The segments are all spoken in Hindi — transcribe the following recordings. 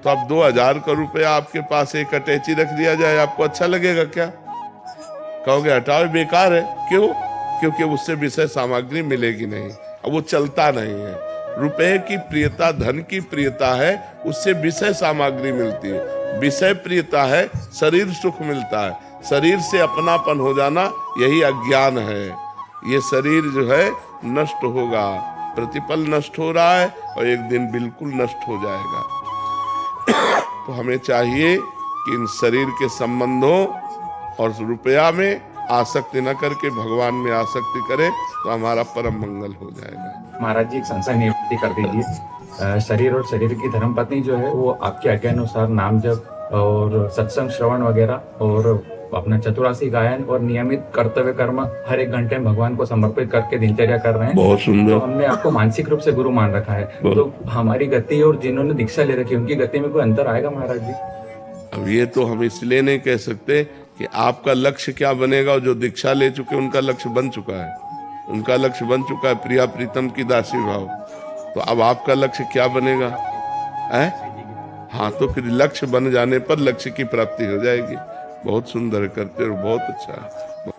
तो अब 2000 का रुपया आपके पास एक अटैची रख दिया जाए, आपको अच्छा लगेगा क्या? कहोगे हटाओ बेकार है। क्यों? क्योंकि उससे विषय सामग्री मिलेगी नहीं, अब वो चलता नहीं है। रुपए की प्रियता, धन की प्रियता है, उससे विषय सामग्री मिलती है। विषय प्रियता है, शरीर सुख मिलता है। शरीर से अपनापन हो जाना, यही अज्ञान है। ये शरीर जो है नष्ट होगा, प्रतिपल नष्ट हो रहा है और एक दिन बिल्कुल नष्ट हो जाएगा। तो हमें चाहिए कि इन शरीर के संबंधों और रुपया में आसक्ति न करके भगवान में आसक्ति करें, तो हमारा परम मंगल हो जाएगा। महाराज जी, एक संशय निवृत्ति कर दीजिए। शरीर और शरीर की धर्मपत्नी जो है वो आपके आज्ञा अनुसार नाम जप और सत्संग श्रवण वगैरह और अपना चतुरासी गायन और नियमित कर्तव्य कर्म हर एक घंटे में भगवान को समर्पित करके दिनचर्या कर रहे हैं। बहुत सुंदर। तो हमने आपको मानसिक रूप से गुरु मान रखा है, तो हमारी गति और जिन्होंने दीक्षा ले रखी है उनकी गति में कोई अंतर आएगा महाराज जी? अब ये तो हम इसलिए नहीं कह सकते कि आपका लक्ष्य क्या बनेगा, और जो दीक्षा ले चुके उनका लक्ष्य बन चुका है। उनका लक्ष्य बन चुका है प्रिया प्रीतम की दासी भाव। तो अब आपका लक्ष्य क्या बनेगा है? हाँ, तो फिर लक्ष्य बन जाने पर लक्ष्य की प्राप्ति हो जाएगी। बहुत सुंदर करते हो, बहुत अच्छा है।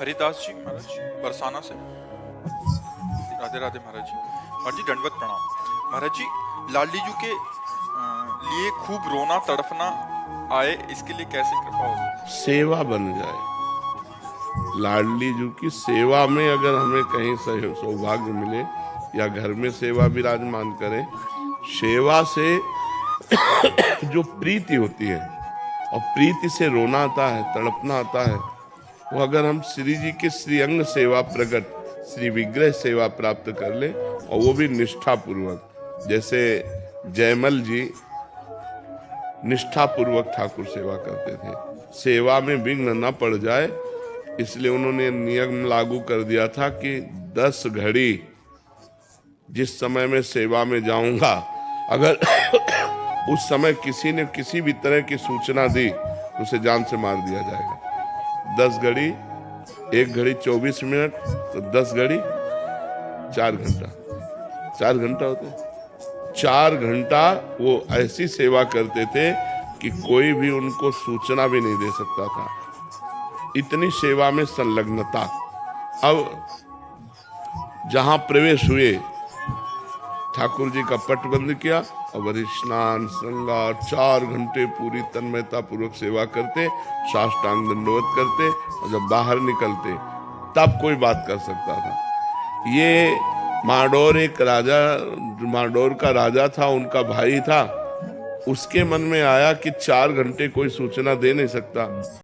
हरिदास जी महाराज जी बरसाना से। राधे राधे महाराज जी। महाराज जी दंडवत प्रणाम। महाराज जी, लाडली जी के लिए खूब रोना तड़पना आए, इसके लिए कैसे कृपा हो? सेवा बन जाए। लाडली जी की सेवा में अगर हमें कहीं सौभाग्य मिले या घर में सेवा विराजमान करे, सेवा से जो प्रीति होती है और प्रीति से रोना आता है, तड़पना आता है, वो अगर हम श्री जी के श्रीअंग सेवा प्रकट, श्री विग्रह सेवा प्राप्त कर ले, और वो भी निष्ठा पूर्वक। जैसे जयमल जी निष्ठा पूर्वक ठाकुर सेवा करते थे, सेवा में विघ्न न पड़ जाए, इसलिए उन्होंने नियम लागू कर दिया था कि 10 घड़ी जिस समय में सेवा में जाऊंगा, अगर उस समय किसी ने किसी भी तरह की सूचना दी तो उसे जान से मार दिया जाएगा। 10 घड़ी, 1 घड़ी 24 मिनट, तो 10 घड़ी 4 घंटा, 4 घंटा होते। 4 घंटा वो ऐसी सेवा करते थे कि कोई भी उनको सूचना भी नहीं दे सकता था, इतनी सेवा में संलग्नता। अब जहां प्रवेश हुए, ठाकुर जी का पट बंद किया और स्नान श्रृंगार 4 घंटे पूरी तन्मयता पूर्वक सेवा करते, साष्टांग दंडवत करते, और जब बाहर निकलते तब कोई बात कर सकता था। ये माडोर एक राजा, माडोर का राजा था, उनका भाई था, उसके मन में आया कि 4 घंटे कोई सूचना दे नहीं सकता,